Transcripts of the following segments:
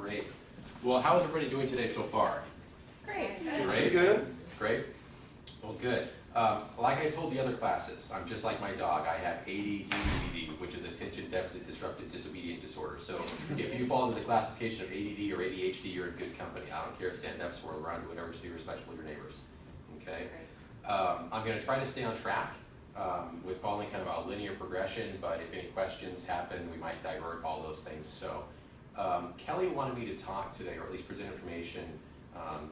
Great. Well, how is everybody doing today so far? Great. Great. Good. Great. Well, good. Like I told the other classes, I'm just like my dog. I have ADD, which is Attention Deficit Disruptive Disobedient Disorder. So if you fall into the classification of ADD or ADHD, you're in good company. I don't care if stand up, swirl around, do whatever to be respectful of your neighbors. Okay? I'm going to try to stay on track with following kind of a linear progression, but if any questions happen, we might divert all those things. So Kelly wanted me to talk today, or at least present information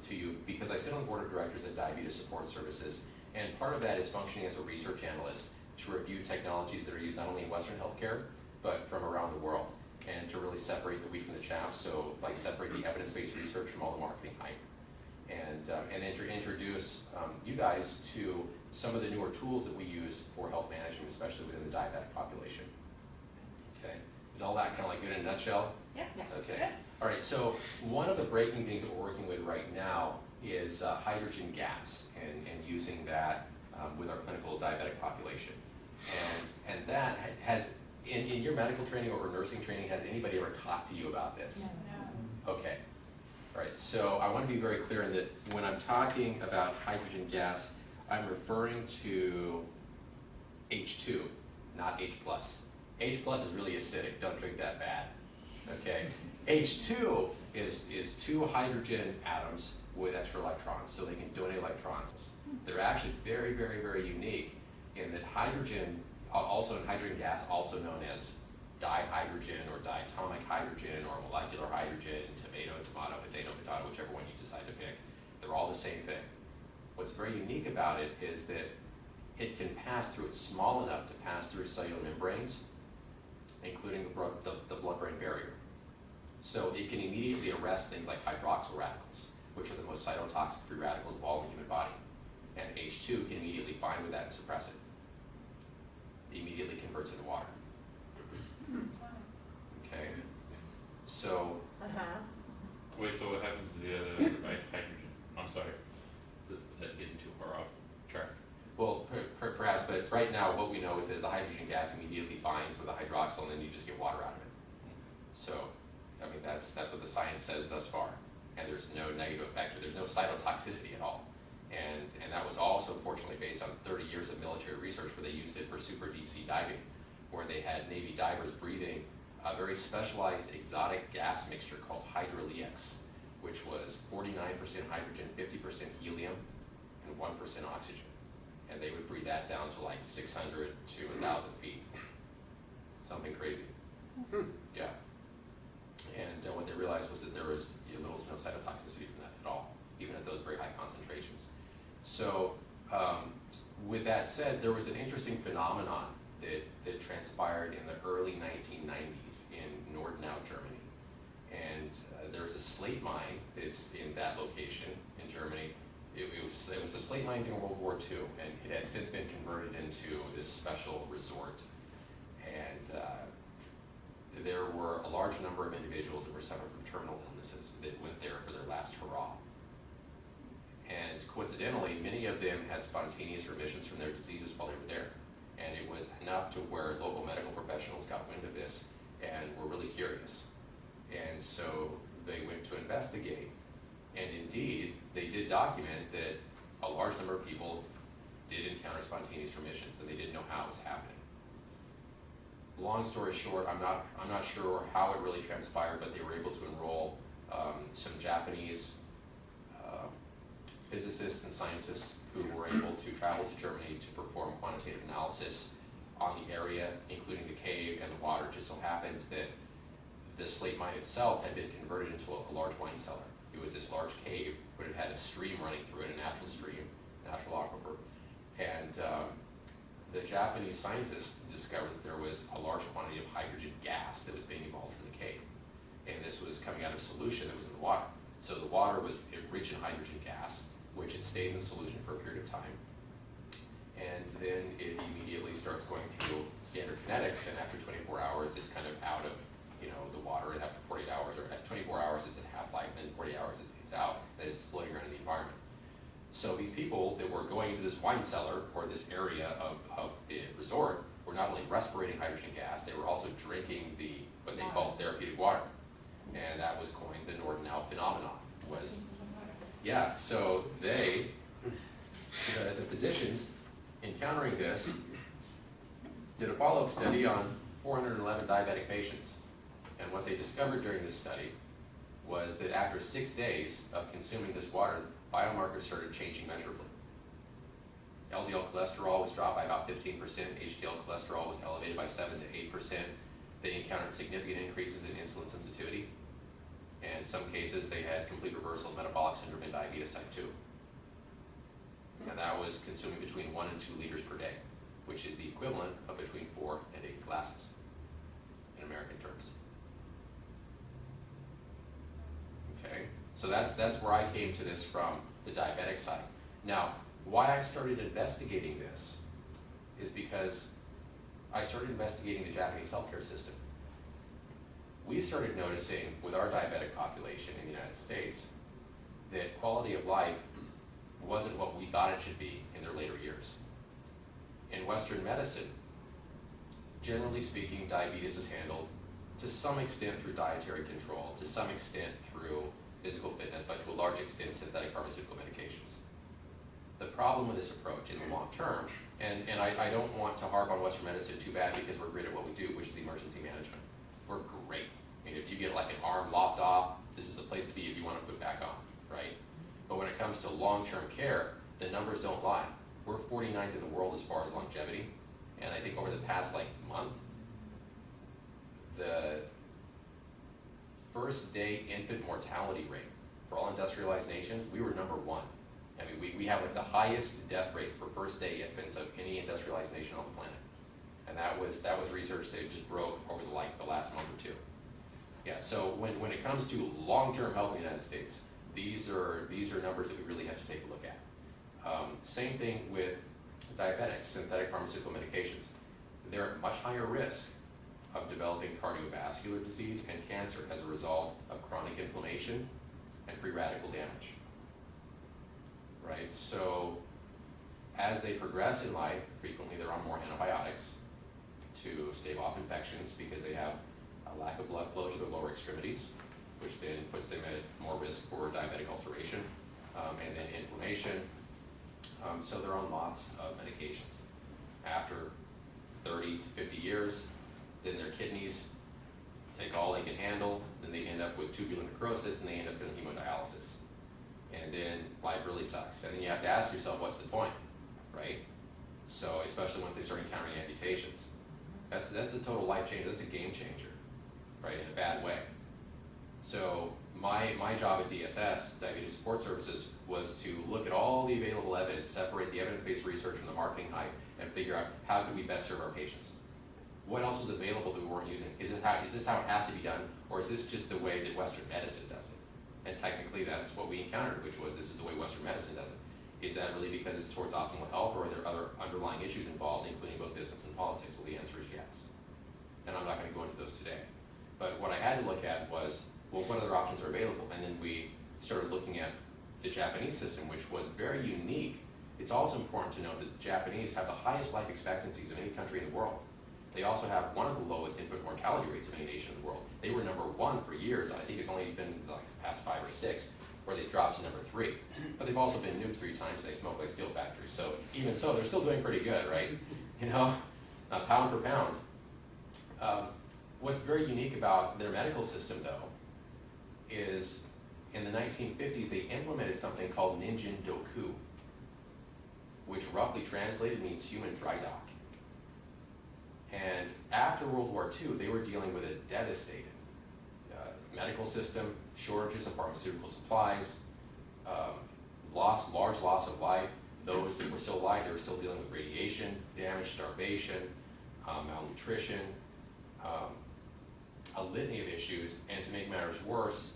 to you, because I sit on the board of directors at Diabetes Support Services, and part of that is functioning as a research analyst to review technologies that are used not only in Western healthcare, but from around the world, and to really separate the wheat from the chaff, so like separate the evidence-based research from all the marketing hype. And then to introduce you guys to some of the newer tools that we use for health management, especially within the diabetic population. Okay, is all that kind of like good in a nutshell? Yeah. Okay. Good. All right, so one of the breaking things that we're working with right now is hydrogen gas and using that with our clinical diabetic population. And that has, in your medical training or nursing training, has anybody ever talked to you about this? No. Okay. All right, so I want to be very clear in that when I'm talking about hydrogen gas, I'm referring to H2, not H+. H+ is really acidic, don't drink that bad. Okay, H2 is two hydrogen atoms with extra electrons, so they can donate electrons. They're actually very, very, very unique in that hydrogen, also in hydrogen gas, also known as dihydrogen or diatomic hydrogen or molecular hydrogen, tomato, potato, whichever one you decide to pick, they're all the same thing. What's very unique about it is that it can pass through, it's small enough to pass through cellular membranes, including the blood-brain barrier. So it can immediately arrest things like hydroxyl radicals, which are the most cytotoxic free radicals of all in the human body. And H2 can immediately bind with that and suppress it. It immediately converts into water. Okay, so... Wait, so what happens to the other hydrogen? I'm sorry. Is that getting too far off track? Well, perhaps, but right now what we know is that the hydrogen gas immediately binds with the hydroxyl and then you just get water out of it. So, I mean, that's what the science says thus far. And there's no negative effect, or there's no cytotoxicity at all. And that was also fortunately based on 30 years of military research where they used it for super deep sea diving, where they had Navy divers breathing a very specialized exotic gas mixture called Hydrolix, which was 49% hydrogen, 50% helium, and 1% oxygen. And they would breathe that down to like 600 to 1,000 feet. Something crazy. Yeah. And what they realized was that there was little to no cytotoxicity from that at all, even at those very high concentrations. So with that said, there was an interesting phenomenon that transpired in the early 1990s in Nordenau, Germany. And there was a slate mine that's in that location in Germany. It was a slate mine during World War II, and it had since been converted into this special resort. And there were a large number of individuals that were suffering from terminal illnesses that went there for their last hurrah. And coincidentally, many of them had spontaneous remissions from their diseases while they were there. And it was enough to where local medical professionals got wind of this and were really curious. And so they went to investigate. And indeed, they did document that a large number of people did encounter spontaneous remissions, and they didn't know how it was happening. Long story short, I'm not sure how it really transpired, but they were able to enroll some Japanese physicists and scientists who were able to travel to Germany to perform quantitative analysis on the area, including the cave and the water. It just so happens that the slate mine itself had been converted into a large wine cellar. It was this large cave, but it had a stream running through it, a natural stream, natural aquifer. And the Japanese scientists discovered that there was a large quantity of hydrogen gas that was being evolved from the cave. And this was coming out of solution that was in the water. So the water was rich in hydrogen gas, which it stays in solution for a period of time. And then it immediately starts going through standard kinetics, and after 24 hours, it's kind of out of the water, and after 48 hours, or at 24 hours, it's at half-life, and then 40 hours, it's out, and it's floating around in the environment. So these people that were going into this wine cellar, or this area of the resort, were not only respirating hydrogen gas, they were also drinking what they called therapeutic water. And that was coined So they, the physicians, encountering this, did a follow-up study on 411 diabetic patients. And what they discovered during this study was that after 6 days of consuming this water, biomarkers started changing measurably. LDL cholesterol was dropped by about 15%, HDL cholesterol was elevated by 7 to 8%. They encountered significant increases in insulin sensitivity. And in some cases, they had complete reversal of metabolic syndrome and diabetes type 2. And that was consuming between 1 and 2 liters per day, which is the equivalent of between 4 and 8 glasses in American terms. Okay, so that's where I came to this from the diabetic side. Now, why I started investigating this is because I started investigating the Japanese healthcare system. We started noticing with our diabetic population in the United States that quality of life wasn't what we thought it should be in their later years. In Western medicine, generally speaking, diabetes is handled to some extent through dietary control, to some extent through physical fitness, but to a large extent synthetic pharmaceutical medications. The problem with this approach in the long term, and I don't want to harp on Western medicine too bad because we're great at what we do, which is emergency management. We're great. I mean, if you get like an arm lopped off, this is the place to be if you want to put it back on, right? But when it comes to long-term care, the numbers don't lie. We're 49th in the world as far as longevity, and I think over the past month, the first day infant mortality rate for all industrialized nations, we were #1. I mean, we have the highest death rate for first day infants of any industrialized nation on the planet. And that was research that just broke over the last month or two. Yeah, so when it comes to long-term health in the United States, these are numbers that we really have to take a look at. Same thing with diabetics, synthetic pharmaceutical medications. They're at much higher risk of developing cardiovascular disease and cancer as a result of chronic inflammation and free radical damage. Right? So as they progress in life, frequently they're on more antibiotics to stave off infections because they have a lack of blood flow to their lower extremities, which then puts them at more risk for diabetic ulceration and then inflammation. So they're on lots of medications. After 30 to 50 years, then their kidneys take all they can handle, then they end up with tubular necrosis, and they end up in hemodialysis. And then life really sucks. And then you have to ask yourself, what's the point, right? So especially once they start encountering amputations. That's a total life change, that's a game changer, right, in a bad way. So my job at DSS, Diabetes Support Services, was to look at all the available evidence, separate the evidence-based research from the marketing hype, and figure out how could we best serve our patients. What else was available that we weren't using? Is this how it has to be done, or is this just the way that Western medicine does it? And technically that's what we encountered, which was this is the way Western medicine does it. Is that really because it's towards optimal health, or are there other underlying issues involved, including both business and politics? Well, the answer is yes. And I'm not going to go into those today. But what I had to look at was, well, what other options are available? And then we started looking at the Japanese system, which was very unique. It's also important to note that the Japanese have the highest life expectancies of any country in the world. They also have one of the lowest infant mortality rates of any nation in the world. They were #1 for years. I think it's only been the past 5 or 6 where they've dropped to #3. But they've also been nuked 3 times. They smoke like steel factories. So even so, they're still doing pretty good, right? You know, pound for pound. What's very unique about their medical system, though, is in the 1950s they implemented something called Ninjin Doku, which roughly translated means human dry dock. And after World War II, they were dealing with a devastated medical system, shortages of pharmaceutical supplies, large loss of life. Those that were still alive, they were still dealing with radiation damage, starvation, malnutrition, a litany of issues. And to make matters worse,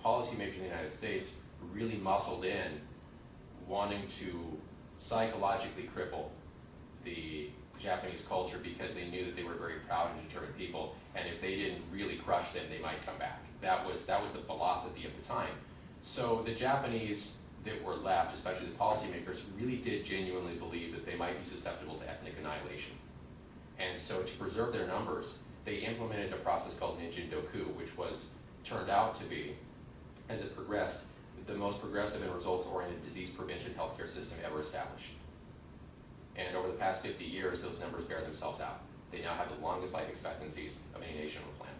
policymakers in the United States really muscled in, wanting to psychologically cripple the Japanese culture because they knew that they were very proud and determined people, and if they didn't really crush them, they might come back. That was the philosophy of the time. So the Japanese that were left, especially the policymakers, really did genuinely believe that they might be susceptible to ethnic annihilation. And so to preserve their numbers, they implemented a process called Ninjin Doku, which turned out to be, as it progressed, the most progressive and results-oriented disease prevention healthcare system ever established. And over the past 50 years, those numbers bear themselves out. They now have the longest life expectancies of any nation on the planet.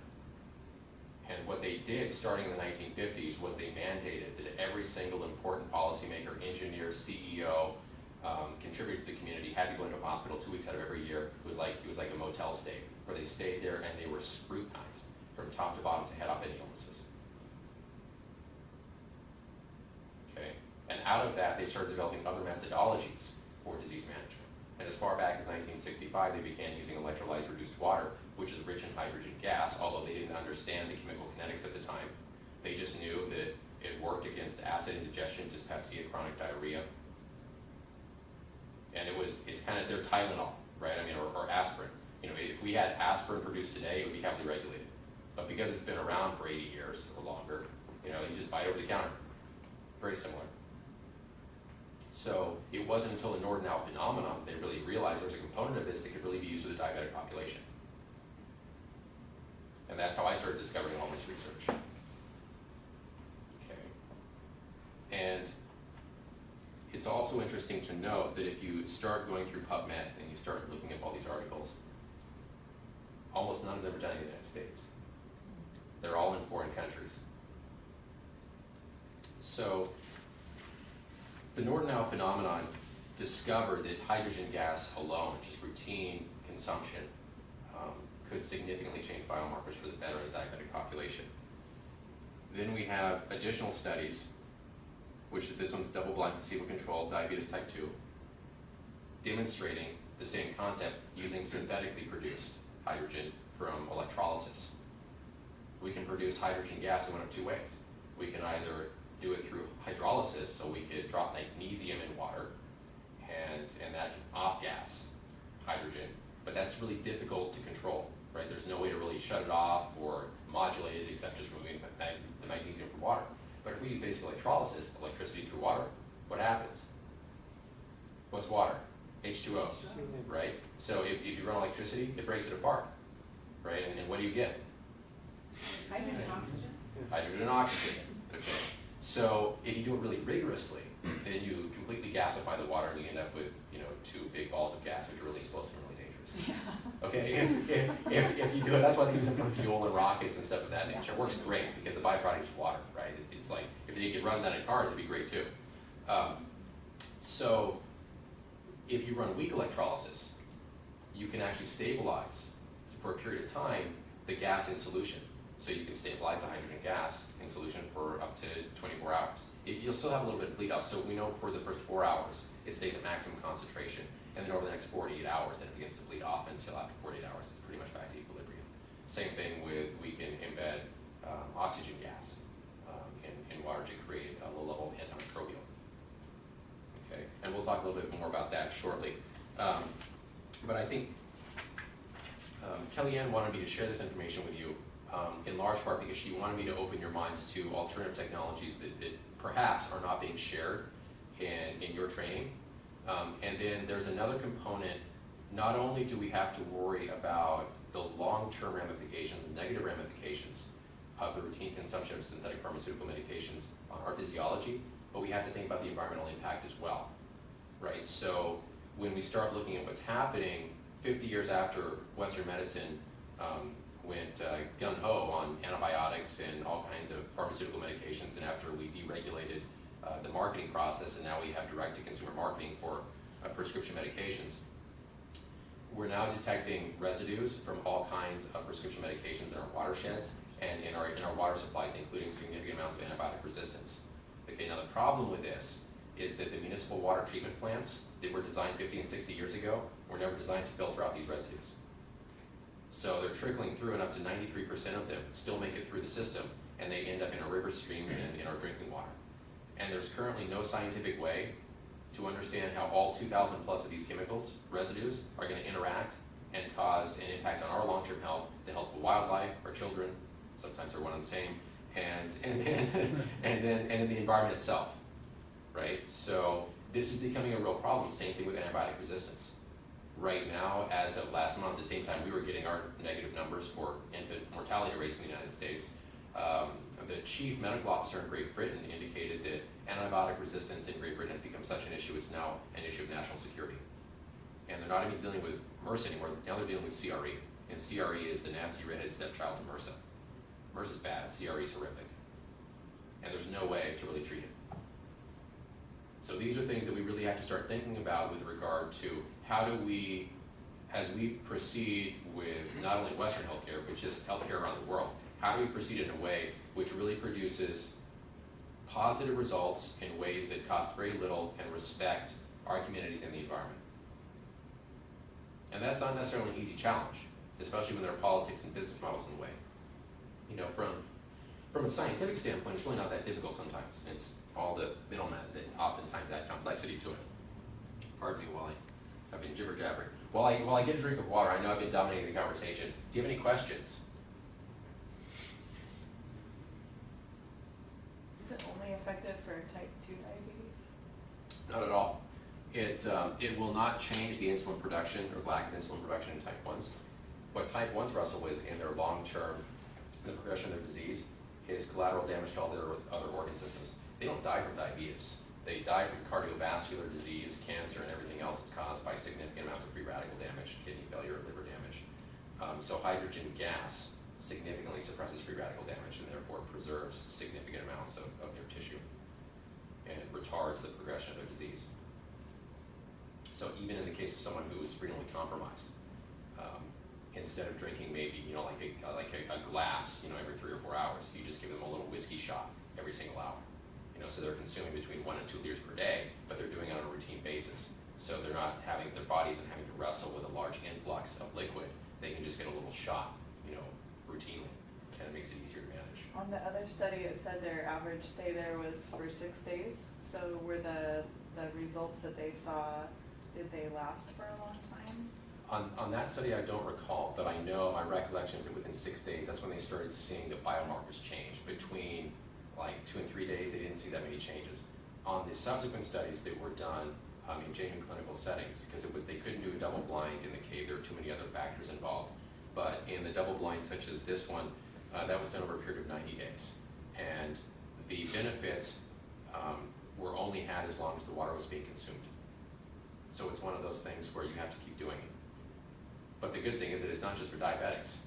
And what they did starting in the 1950s was they mandated that every single important policymaker, engineer, CEO, contributor to the community had to go into a hospital 2 weeks out of every year. It was like a motel stay, where they stayed there and they were scrutinized from top to bottom to head off any illnesses. Okay, and out of that, they started developing other methodologies for disease management. And as far back as 1965, they began using electrolyzed reduced water, which is rich in hydrogen gas, although they didn't understand the chemical kinetics at the time. They just knew that it worked against acid indigestion, dyspepsia, chronic diarrhea. And it's kind of their Tylenol, right? I mean, or aspirin. You know, if we had aspirin produced today, it would be heavily regulated. But because it's been around for 80 years or longer, you know, you just buy it over the counter. Very similar. So it wasn't until the Darnell phenomenon that they really realized there was a component of this that could really be used with the diabetic population. And that's how I started discovering all this research. Okay. And it's also interesting to note that if you start going through PubMed and you start looking up all these articles, almost none of them are done in the United States. They're all in foreign countries. So the Darnell phenomenon discovered that hydrogen gas alone, just routine consumption, could significantly change biomarkers for the better of the diabetic population. Then we have additional studies, which this one's double-blind placebo-controlled diabetes type 2, demonstrating the same concept using synthetically produced hydrogen from electrolysis. We can produce hydrogen gas in one of two ways. We can either do it through hydrolysis, so we could drop magnesium in water, and that can off-gas hydrogen, but that's really difficult to control, right? There's no way to really shut it off or modulate it except just removing the magnesium from water. But if we use basic electrolysis, electricity through water, what happens? What's water? H2O, right? So if you run electricity, it breaks it apart, right? And what do you get? Hydrogen and oxygen? Hydrogen and oxygen, okay. So if you do it really rigorously, then you completely gasify the water and you end up with, you know, two big balls of gas, which are really explosive and really dangerous. Yeah. Okay, if you do it, that's why they use them for fuel and rockets and stuff of that nature. It works great because the byproduct is water, right? It's like, if you could run that in cars, it'd be great too. So if you run weak electrolysis, you can actually stabilize, for a period of time, the gas in solution. So you can stabilize the hydrogen gas in solution for up to 24 hours. You'll still have a little bit of bleed off, so we know for the first 4 hours, it stays at maximum concentration, and then over the next 48 hours, then it begins to bleed off until after 48 hours, it's pretty much back to equilibrium. Same thing with, we can embed oxygen gas in water to create a low level of antimicrobial. Okay, and we'll talk a little bit more about that shortly. But I think Kellyanne wanted me to share this information with you in large part because she wanted me to open your minds to alternative technologies that perhaps are not being shared in your training. And then there's another component. Not only do we have to worry about the long-term ramifications, the negative ramifications of the routine consumption of synthetic pharmaceutical medications on our physiology, but we have to think about the environmental impact as well, right? So when we start looking at what's happening 50 years after Western medicine went gung-ho on antibiotics and all kinds of pharmaceutical medications, and after we deregulated the marketing process and now we have direct-to-consumer marketing for prescription medications, we're now detecting residues from all kinds of prescription medications in our watersheds and in our water supplies, including significant amounts of antibiotic resistance. Okay, now the problem with this is that the municipal water treatment plants that were designed 50 and 60 years ago were never designed to filter out these residues. So they're trickling through, and up to 93% of them still make it through the system, and they end up in our river streams and in our drinking water. And there's currently no scientific way to understand how all 2,000 plus of these chemicals, residues, are going to interact and cause an impact on our long-term health, the health of wildlife, our children, sometimes they're one and the same, and then the environment itself, right? So this is becoming a real problem. Same thing with antibiotic resistance. Right now, as of last month, at the same time we were getting our negative numbers for infant mortality rates in the United States, the chief medical officer in Great Britain indicated that antibiotic resistance in Great Britain has become such an issue, it's now an issue of national security. And they're not even dealing with MRSA anymore, now they're dealing with CRE. And CRE is the nasty redheaded stepchild to MRSA. MRSA's bad, CRE is horrific. And there's no way to really treat it. So these are things that we really have to start thinking about with regard to how do we, as we proceed with not only Western healthcare, but just healthcare around the world, how do we proceed in a way which really produces positive results in ways that cost very little and respect our communities and the environment? And that's not necessarily an easy challenge, especially when there are politics and business models in the way. You know, from a scientific standpoint, it's really not that difficult sometimes. It's all the middlemen that oftentimes add complexity to it. Pardon me while I've been jibber-jabbering. While I get a drink of water, I know I've been dominating the conversation. Do you have any questions? Is it only effective for type 2 diabetes? Not at all. It will not change the insulin production or lack of insulin production in type 1s. What type 1s wrestle with in their long-term, in the progression of their disease, is collateral damage to all their other organ systems. They don't die from diabetes. They die from cardiovascular disease, cancer, and everything else that's caused by significant amounts of free radical damage, kidney failure, liver damage. So hydrogen gas significantly suppresses free radical damage and therefore preserves significant amounts of their tissue and retards the progression of their disease. So even in the case of someone who is renally compromised, instead of drinking maybe, you know, like a glass, you know, every 3 or 4 hours, you just give them a little whiskey shot every single hour. You know, so they're consuming between 1 and 2 liters per day, but they're doing it on a routine basis. So they're not having, their bodies and having to wrestle with a large influx of liquid. They can just get a little shot, you know, routinely, and it makes it easier to manage. On the other study, it said their average stay there was for 6 days. So were the results that they saw, did they last for a long time? On that study, I don't recall, but I know my recollection is that within 6 days, that's when they started seeing the biomarkers change. Between like 2 and 3 days, they didn't see that many changes. On the subsequent studies that were done in genuine clinical settings, because they couldn't do a double blind in the cave, there were too many other factors involved. But in the double blind, such as this one, that was done over a period of 90 days. And the benefits were only had as long as the water was being consumed. So it's one of those things where you have to keep doing it. But the good thing is that it's not just for diabetics.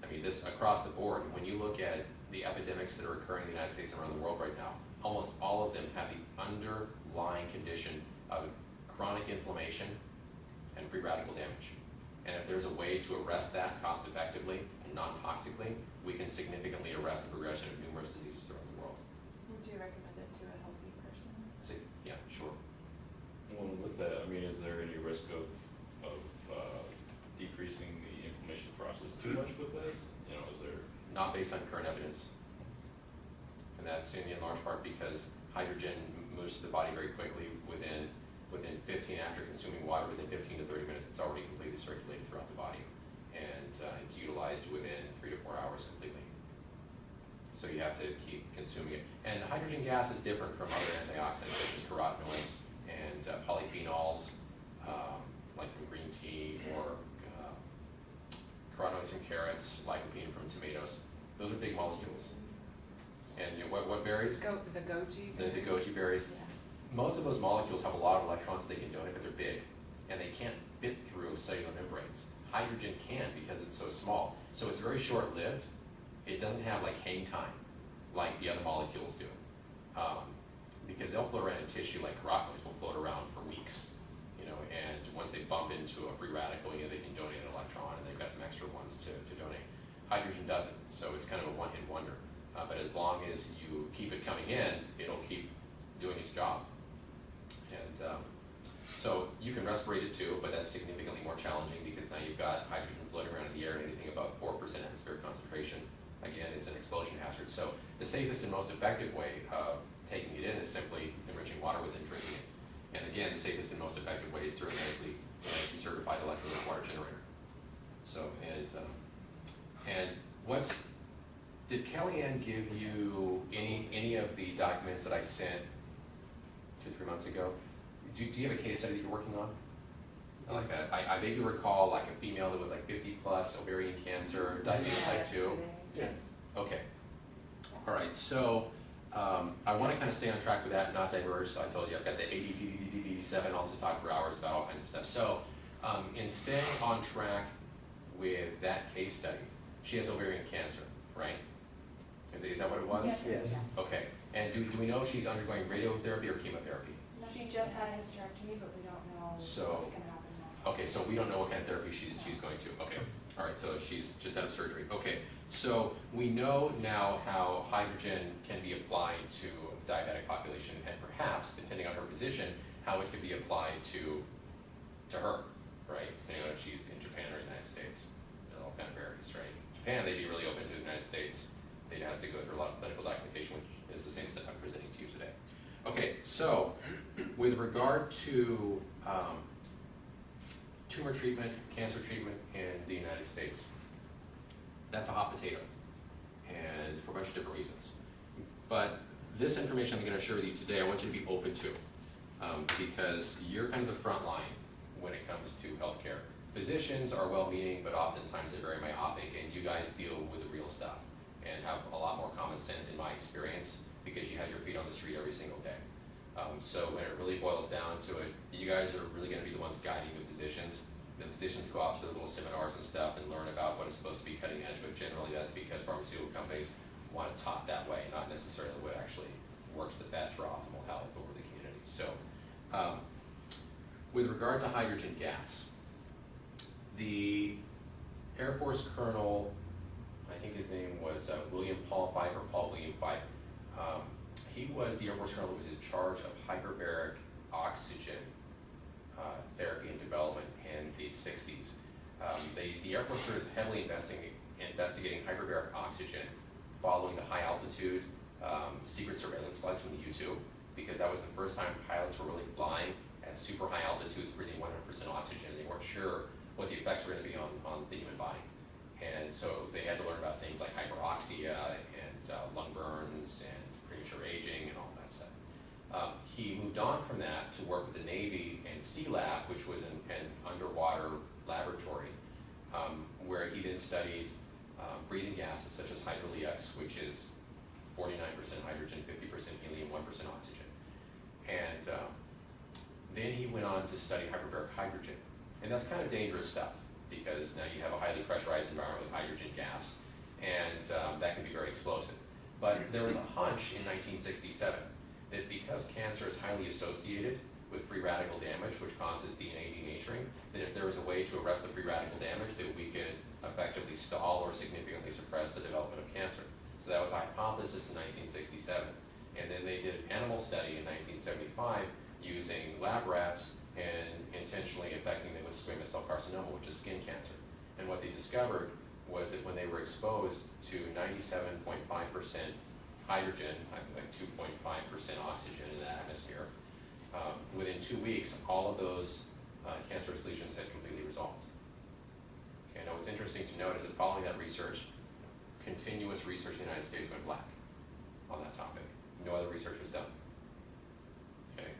I mean, this across the board, when you look at the epidemics that are occurring in the United States and around the world right now, almost all of them have the underlying condition of chronic inflammation and free radical damage. And if there's a way to arrest that cost effectively and non-toxically, we can significantly arrest the progression of numerous diseases throughout the world. Would you recommend it to a healthy person? So, yeah, sure. Well, with that, I mean, is there any risk of decreasing the inflammation process too much with this? You know, is there? Not based on current evidence. And that's in large part because hydrogen moves to the body very quickly within 15, after consuming water, within 15 to 30 minutes, it's already completely circulated throughout the body. And it's utilized within 3 to 4 hours completely. So you have to keep consuming it. And hydrogen gas is different from other antioxidants such as carotenoids and polyphenols, like from green tea, or carotenoids from carrots, lycopene from tomatoes. Those are big molecules. And you know, what berries? The goji. The goji berries. Yeah. Most of those molecules have a lot of electrons that they can donate, but they're big, and they can't fit through cellular membranes. Hydrogen can because it's so small. So it's very short-lived. It doesn't have like hang time like the other molecules do. Because they'll float around in tissue like carotenoids will float around for weeks. You know, and once they bump into a free radical, you know, they can donate an electron, and they've got some extra ones to donate. Hydrogen doesn't, so it's kind of a one-hit wonder. But as long as you keep it coming in, it'll keep doing its job. And so you can respirate it too, but that's significantly more challenging because now you've got hydrogen floating around in the air, and anything above 4% atmospheric concentration, again, is an explosion hazard. So the safest and most effective way of taking it in is simply enriching water with and drinking it. And again, the safest and most effective way is through a medically certified electrolytic water generator. So, and did Kellyanne give you any of the documents that I sent 2-3 months ago? Do you have a case study that you're working on? Like I vaguely recall like a female that was like 50 plus, ovarian cancer, diabetes type 2. Yes. Okay. All right, so I want to kind of stay on track with that and not diverge. So I told you I've got the ADDDD7. I'll just talk for hours about all kinds of stuff. So in staying on track with that case study, she has ovarian cancer, right? Is that what it was? Yes. Okay, and do we know if she's undergoing radiotherapy or chemotherapy? She just had a hysterectomy, but we don't know So- what's gonna happen now. Okay, so we don't know what kind of therapy she's going to. Okay, all right, so she's just out of surgery. Okay, so we know now how hydrogen can be applied to the diabetic population, and perhaps, depending on her physician, how it could be applied to her, right? Depending on if she's in Japan or the United States. It all kind of varies, right? Japan, they'd be really open to the United States. They'd have to go through a lot of clinical documentation, which is the same stuff I'm presenting to you today. Okay, so with regard to tumor treatment, cancer treatment in the United States, that's a hot potato, and for a bunch of different reasons. But this information I'm going to share with you today, I want you to be open to, because you're kind of the front line when it comes to healthcare. Physicians are well-meaning, but oftentimes they're very myopic, and you guys deal with the real stuff and have a lot more common sense in my experience, because you have your feet on the street every single day. So when it really boils down to it, you guys are really going to be the ones guiding the physicians. The physicians go out to their little seminars and stuff and learn about what is supposed to be cutting edge, but generally that's because pharmaceutical companies want it taught that way, not necessarily what actually works the best for optimal health over the community. So with regard to hydrogen gas, the Air Force Colonel, I think his name was William Paul Fife or Paul William Fife. He was the Air Force Colonel who was in charge of hyperbaric oxygen therapy and development in the 60s. The Air Force started heavily investigating hyperbaric oxygen following the high altitude secret surveillance flights from the U-2, because that was the first time pilots were really flying at super high altitudes, breathing 100% oxygen. They weren't sure what the effects were going to be on the human body. And so they had to learn about things like hyperoxia and lung burns and premature aging and all that stuff. He moved on from that to work with the Navy and Sea Lab, which was an underwater laboratory, where he then studied breathing gases such as hydrogen, which is 49% hydrogen, 50% helium, 1% oxygen. And then he went on to study hyperbaric hydrogen. And that's kind of dangerous stuff, because now you have a highly pressurized environment with hydrogen gas, and that can be very explosive. But there was a hunch in 1967 that because cancer is highly associated with free radical damage, which causes DNA denaturing, that if there was a way to arrest the free radical damage, that we could effectively stall or significantly suppress the development of cancer. So that was a hypothesis in 1967. And then they did an animal study in 1975 using lab rats and intentionally infecting them with squamous cell carcinoma, which is skin cancer. And what they discovered was that when they were exposed to 97.5% hydrogen, I think like 2.5% oxygen in the atmosphere, within 2 weeks, all of those cancerous lesions had completely resolved. Okay, now what's interesting to note is that following that research, continuous research in the United States went black on that topic. No other research was done. Okay,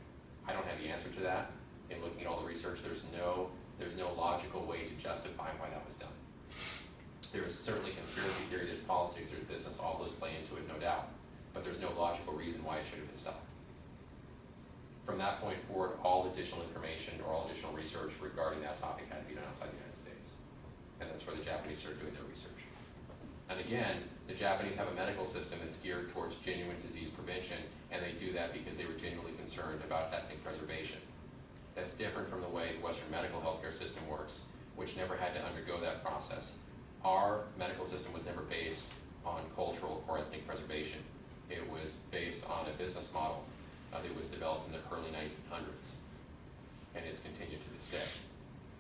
I don't have the answer to that. In looking at all the research, there's no logical way to justify why that was done. There is certainly conspiracy theory, there's politics, there's business, all those play into it, no doubt. But there's no logical reason why it should have been stopped. From that point forward, all additional information or all additional research regarding that topic had to be done outside the United States. And that's where the Japanese started doing their research. And again, the Japanese have a medical system that's geared towards genuine disease prevention, and they do that because they were genuinely concerned about ethnic preservation. That's different from the way the Western medical healthcare system works, which never had to undergo that process. Our medical system was never based on cultural or ethnic preservation. It was based on a business model that was developed in the early 1900s, and it's continued to this day.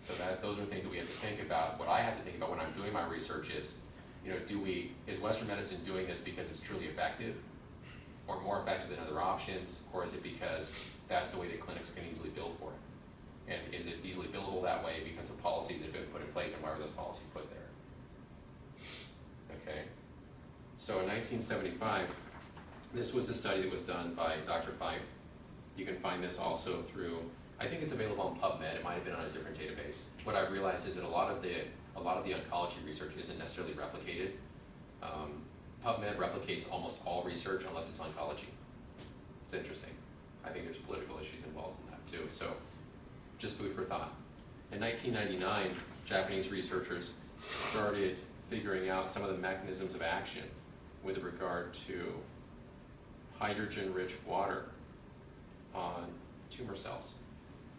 So those are things that we have to think about. What I have to think about when I'm doing my research is, is Western medicine doing this because it's truly effective, or more effective than other options, or is it because that's the way that clinics can easily bill for it? And is it easily billable that way because of policies that have been put in place, and why were those policies put there? Okay, so in 1975, this was a study that was done by Dr. Fife. You can find this also through, I think it's available on PubMed, it might have been on a different database. What I've realized is that a lot of the oncology research isn't necessarily replicated PubMed replicates almost all research unless it's oncology. It's interesting. I think there's political issues involved in that too. So just food for thought. In 1999, Japanese researchers started figuring out some of the mechanisms of action with regard to hydrogen-rich water on tumor cells.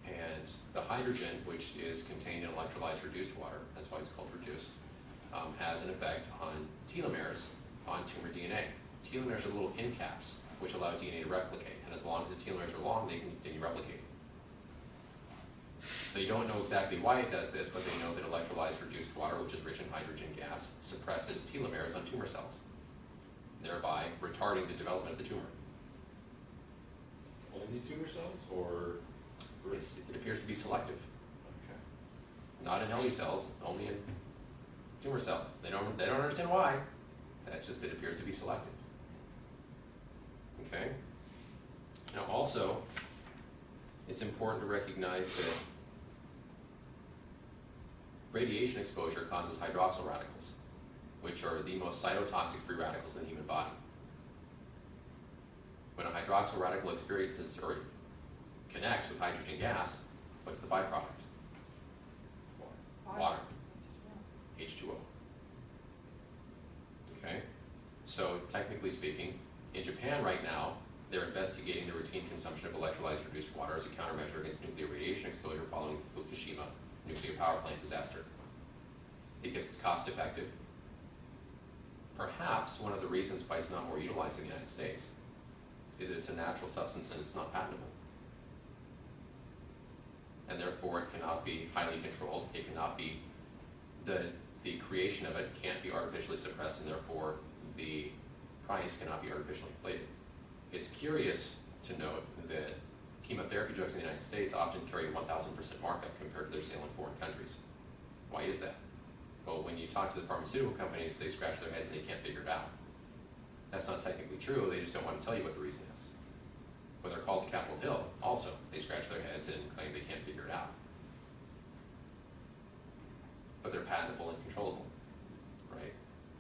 And the hydrogen, which is contained in electrolyzed reduced water, that's why it's called reduced, has an effect on telomeres on tumor DNA. Telomeres are little end caps which allow DNA to replicate, and as long as the telomeres are long, they can continue replicating. They don't know exactly why it does this, but they know that electrolyzed reduced water, which is rich in hydrogen gas, suppresses telomeres on tumor cells, thereby retarding the development of the tumor. Only tumor cells, or? It appears to be selective. Okay. Not in healthy cells, only in tumor cells. They don't understand why. That's just, it appears to be selective. Okay? Now also, it's important to recognize that radiation exposure causes hydroxyl radicals, which are the most cytotoxic free radicals in the human body. When a hydroxyl radical experiences or connects with hydrogen gas, what's the byproduct? Water. H2O. Okay? So technically speaking, in Japan right now, they're investigating the routine consumption of electrolyzed reduced water as a countermeasure against nuclear radiation exposure following the Fukushima nuclear power plant disaster. Because it's cost effective. Perhaps one of the reasons why it's not more utilized in the United States is that it's a natural substance and it's not patentable. And therefore it cannot be highly controlled. It cannot be, the creation of it can't be artificially suppressed, and therefore the price cannot be artificially inflated. It's curious to note that chemotherapy drugs in the United States often carry a 1,000% markup compared to their sale in foreign countries. Why is that? Well, when you talk to the pharmaceutical companies, they scratch their heads and they can't figure it out. That's not technically true, they just don't want to tell you what the reason is. When they're called to Capitol Hill, also, they scratch their heads and claim they can't figure it out. But they're patentable and controllable, right?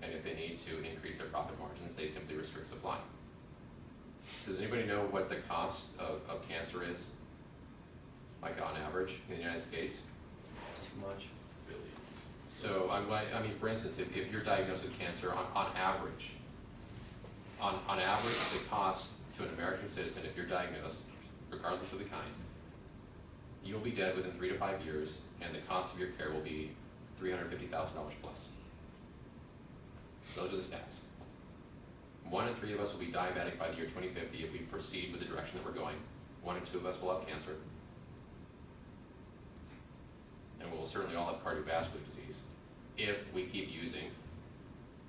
And if they need to increase their profit margins, they simply restrict supply. Does anybody know what the cost of cancer is, like on average, in the United States? Too much. Billions. So, I mean, for instance, if you're diagnosed with cancer, on average, the cost to an American citizen, if you're diagnosed, regardless of the kind, you'll be dead within 3 to 5 years, and the cost of your care will be $350,000 plus. Those are the stats. 1 in 3 of us will be diabetic by the year 2050 if we proceed with the direction that we're going. 1 in 2 of us will have cancer. And we'll certainly all have cardiovascular disease if we keep using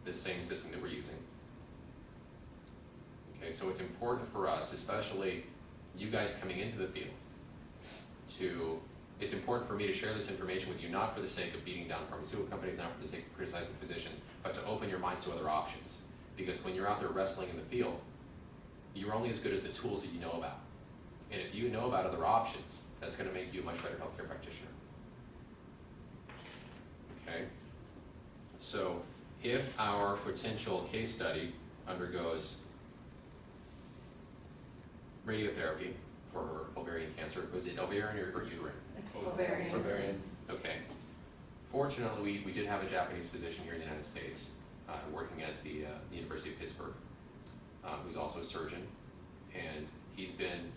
the same system that we're using. Okay, so it's important for us, especially you guys coming into the field, it's important for me to share this information with you, not for the sake of beating down pharmaceutical companies, not for the sake of criticizing physicians, but to open your minds to other options. Because when you're out there wrestling in the field, you're only as good as the tools that you know about. And if you know about other options, that's going to make you a much better healthcare practitioner. Okay? So if our potential case study undergoes radiotherapy for ovarian cancer, was it ovarian or uterine? It's Oh, ovarian. It's ovarian. Okay. Fortunately, we did have a Japanese physician here in the United States working at the University of Pittsburgh, who's also a surgeon, and he's been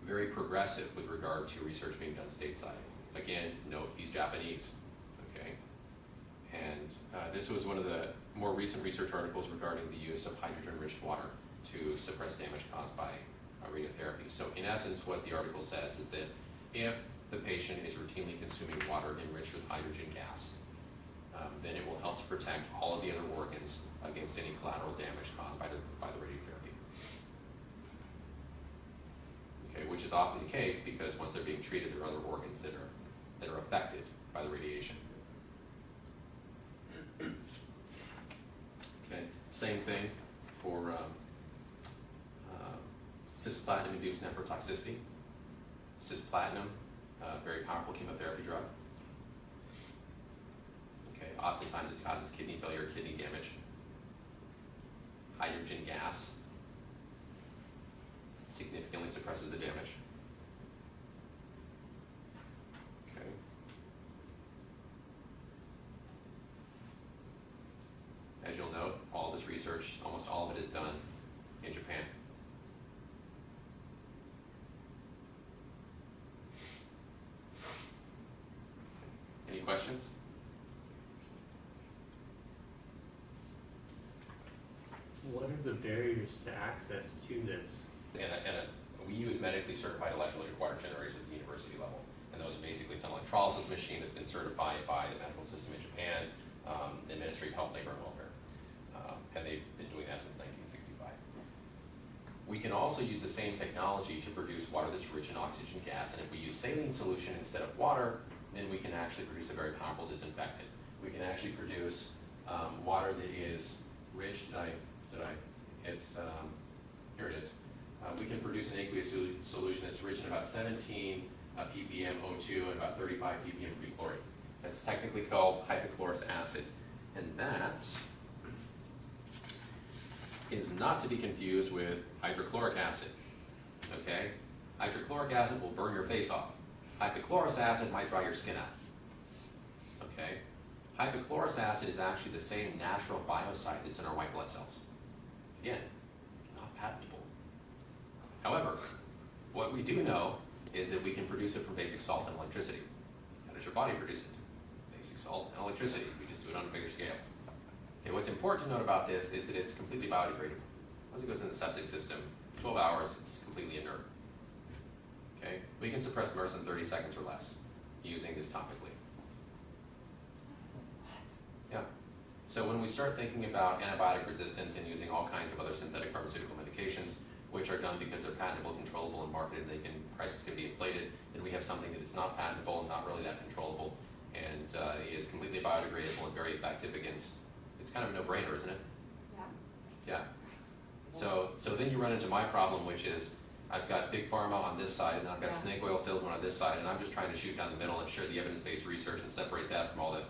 very progressive with regard to research being done stateside. Again, note, he's Japanese, okay? And this was one of the more recent research articles regarding the use of hydrogen-enriched water to suppress damage caused by radiotherapy. So in essence, what the article says is that if the patient is routinely consuming water enriched with hydrogen gas, then it will help to protect all of the other organs against any collateral damage caused by the radiotherapy. Okay, which is often the case because once they're being treated, there are other organs that are affected by the radiation. Okay, same thing for cisplatin-induced nephrotoxicity. Cisplatin, very powerful chemotherapy drug. Okay, oftentimes it causes kidney failure, kidney damage. hydrogen gas. Significantly suppresses the damage. Okay. As you'll note, all this research, almost all of it is done in Japan. Any questions? What are the barriers to access to this? We use medically certified electrolytic water generators at the university level. And those are basically, it's an electrolysis machine that's been certified by the medical system in Japan, the Ministry of Health, Labor, and Welfare. And they've been doing that since 1965. We can also use the same technology to produce water that's rich in oxygen gas. And if we use saline solution instead of water, then we can actually produce a very powerful disinfectant. We can actually produce water that is rich, here it is. We can produce an aqueous solution that's rich in about 17 ppm O2 and about 35 ppm free chlorine. That's technically called hypochlorous acid. And that is not to be confused with hydrochloric acid. Okay? Hydrochloric acid will burn your face off. Hypochlorous acid might dry your skin out. Okay? Hypochlorous acid is actually the same natural biocide that's in our white blood cells. Again, not patentable. However, what we do know is that we can produce it from basic salt and electricity. How does your body produce it? Basic salt and electricity. We just do it on a bigger scale. Okay, what's important to note about this is that it's completely biodegradable. Once it goes in the septic system, 12 hours, it's completely inert. Okay, we can suppress MRSA in 30 seconds or less using this topically. Yeah. So when we start thinking about antibiotic resistance and using all kinds of other synthetic pharmaceutical medications, which are done because they're patentable, controllable, and marketed, prices can be inflated, then we have something that is not patentable and not really that controllable, and is completely biodegradable and very effective against, it's kind of a no-brainer, isn't it? Yeah. Yeah. So then you run into my problem, which is I've got big pharma on this side, and then I've got snake oil salesmen on this side, and I'm just trying to shoot down the middle and share the evidence-based research and separate that from all the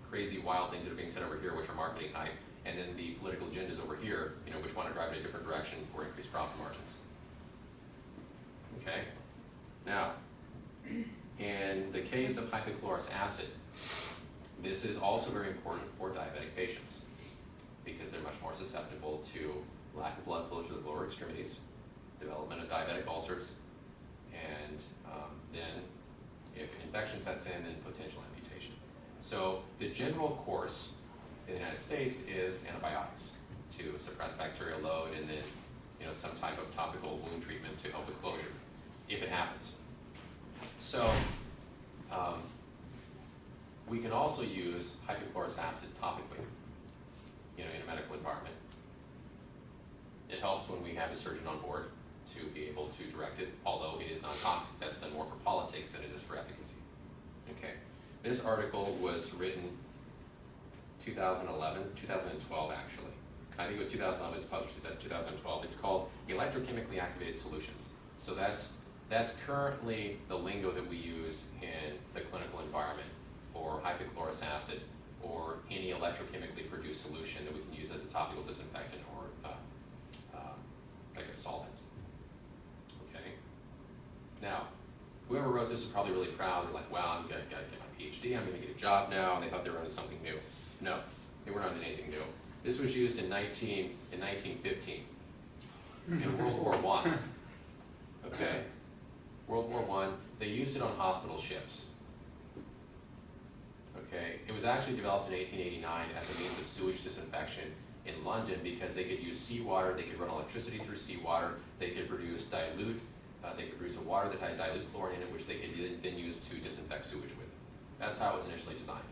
crazy, wild things that are being said over here, which are marketing hype, and then the political agendas over here, which want to drive in a different direction for increased profit margins. Okay? Now, in the case of hypochlorous acid, this is also very important for diabetic patients because they're much more susceptible to lack of blood flow to the lower extremities, development of diabetic ulcers, and then if infection sets in, then potential amputation. So the general course in the United States is antibiotics to suppress bacterial load, and then some type of topical wound treatment to help with closure, if it happens. So we can also use hypochlorous acid topically, in a medical environment. It helps when we have a surgeon on board to be able to direct it, although it is non-toxic. That's done more for politics than it is for efficacy. Okay. This article was written 2012 actually. I think it was 2011, it was published in 2012. It's called electrochemically activated solutions. So that's currently the lingo that we use in the clinical environment for hypochlorous acid or any electrochemically produced solution that we can use as a topical disinfectant or like a solvent. Okay. Now, whoever wrote this is probably really proud. They're like, wow, I'm gonna get my PhD. I'm gonna get a job now. And they thought they were onto something new. No, they weren't onto anything new. This was used in 1915 in World War I. Okay, World War I. They used it on hospital ships. Okay, it was actually developed in 1889 as a means of sewage disinfection in London because they could use seawater, they could run electricity through seawater, they could produce dilute, they could produce a water that had dilute chlorine in it, which they could then use to disinfect sewage with. That's how it was initially designed.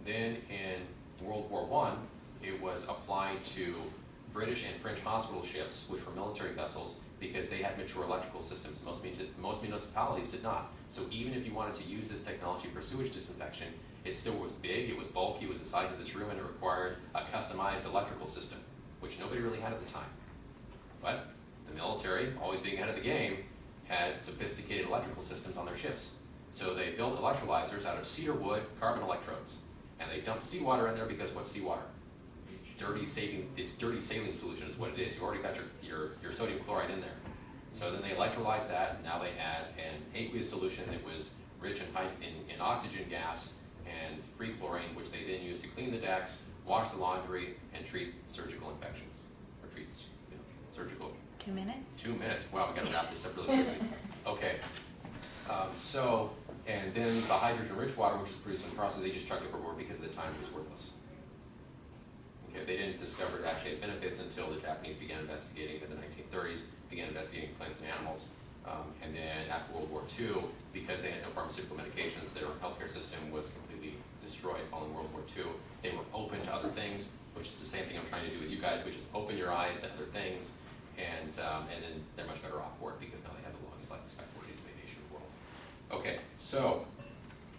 Then in World War I, it was applied to British and French hospital ships, which were military vessels, because they had mature electrical systems. Most municipalities did not. So even if you wanted to use this technology for sewage disinfection, it still was big, it was bulky, it was the size of this room, and it required a customized electrical system, which nobody really had at the time. But the military, always being ahead of the game, had sophisticated electrical systems on their ships. So they built electrolyzers out of cedar wood, carbon electrodes. And they dumped seawater in there because what's seawater? dirty saline solution is what it is. You already got your sodium chloride in there. So then they electrolyzed that, and now they add an aqueous solution that was rich in oxygen gas and free chlorine, which they then use to clean the decks, wash the laundry, and treat surgical infections, or treat surgical. 2 minutes? 2 minutes. Wow, we got to wrap this up really quickly. Okay. And then the hydrogen-rich water, which is produced in the process, they just chucked overboard because at the time it was worthless. Okay, they didn't discover it actually had benefits until the Japanese began investigating in the 1930s, began investigating plants and animals. And then after World War II, because they had no pharmaceutical medications, their healthcare system was completely destroyed following World War II. They were open to other things, which is the same thing I'm trying to do with you guys, which is open your eyes to other things, and then they're much better off for it because now they have the longest life expectancies of any nation in the world. Okay, so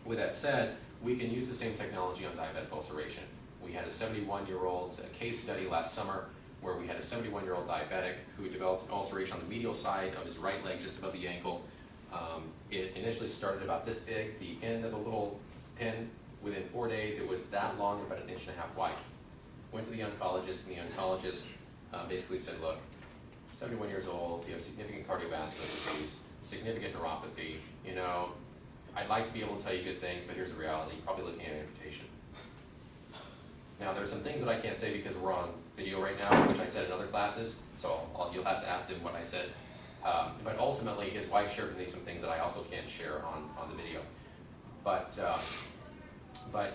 with that said, we can use the same technology on diabetic ulceration. We had a 71-year-old case study last summer where we had a 71-year-old diabetic who developed an ulceration on the medial side of his right leg, just above the ankle. It initially started about this big, the end of a little pin. Within 4 days, it was that long, about 1.5 inches wide. Went to the oncologist, and the oncologist basically said, look, 71 years old, you have significant cardiovascular disease, significant neuropathy, you know, I'd like to be able to tell you good things, but here's the reality, you're probably looking at amputation. Now, there's some things that I can't say because we're on video right now, which I said in other classes, so you'll have to ask them what I said. But ultimately, his wife shared with me some things that I also can't share on the video. But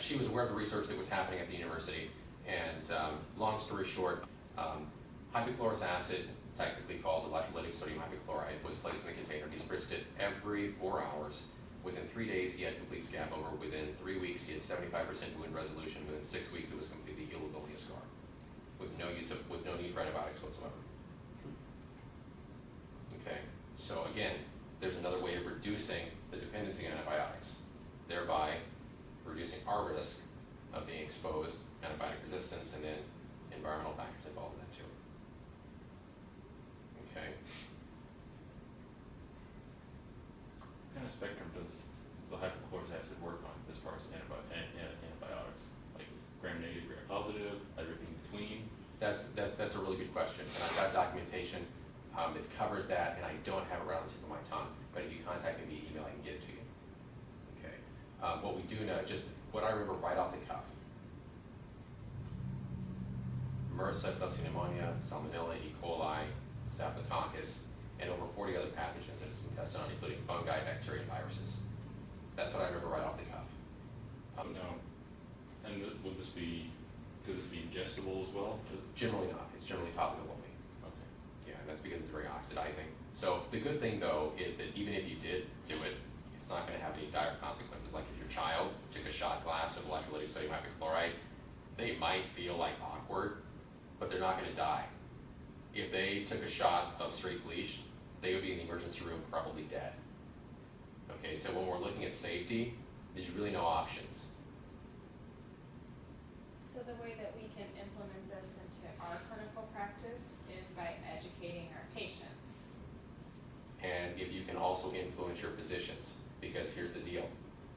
she was aware of the research that was happening at the university, and long story short, hypochlorous acid, technically called electrolytic sodium hypochlorite, was placed in the container. He spritzed it every 4 hours. Within 3 days, he had complete scab over. Within 3 weeks, he had 75% wound resolution. Within 6 weeks, it was completely healed with only a scar, with no need for antibiotics whatsoever. Okay, so again, there's another way of reducing the dependency on antibiotics, thereby reducing our risk of being exposed, antibiotic resistance, and then environmental factors involved in that too. Okay. What kind of spectrum does the hypochlorous acid work on as far as antibiotics? Like gram-negative, gram-positive, everything in between? That's a really good question, and I've got documentation that covers that, and I don't have it right on the tip of my tongue, but if you contact me via email, I can get it to you. Okay. What we do know, just what I remember right off the cuff: MRSA, Klebsiella pneumonia, Salmonella, E. coli, Staphylococcus, and over 40 other pathogens that has been tested on, including fungi, bacteria, and viruses. That's what I remember right off the cuff. No. And could this be ingestible as well? Generally not. It's generally topical only. Okay. Yeah, and that's because it's very oxidizing. So the good thing, though, is that even if you did do it, it's not going to have any dire consequences. Like if your child took a shot glass of electrolytic sodium hypochlorite, they might feel like awkward, but they're not going to die. If they took a shot of straight bleach, they would be in the emergency room probably dead. Okay, so when we're looking at safety, there's really no options. So the way that we can implement this into our clinical practice is by educating our patients. And if you can also influence your physicians, because here's the deal,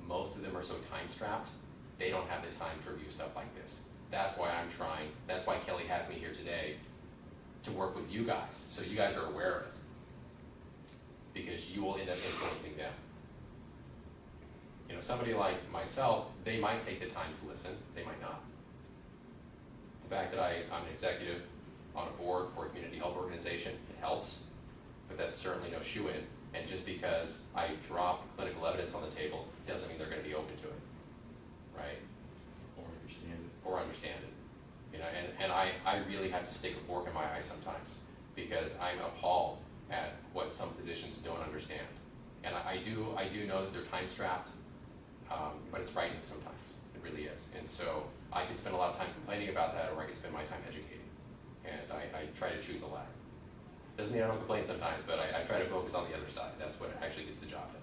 most of them are so time-strapped, they don't have the time to review stuff like this. That's why I'm trying, that's why Kelly has me here today, to work with you guys, so you guys are aware of it, because you will end up influencing them. You know, somebody like myself, they might take the time to listen, they might not. The fact that I'm an executive on a board for a community health organization, it helps, but that's certainly no shoe-in. And just because I drop clinical evidence on the table doesn't mean they're going to be open to it, right? Or understand it. Or understand it. You know, and I really have to stick a fork in my eye sometimes because I'm appalled at what some physicians don't understand. And I do know that they're time-strapped, but it's frightening sometimes. It really is. And so I can spend a lot of time complaining about that, or I can spend my time educating. And I try to choose the latter. Doesn't mean I don't complain sometimes, but I try to focus on the other side. That's what actually gets the job done.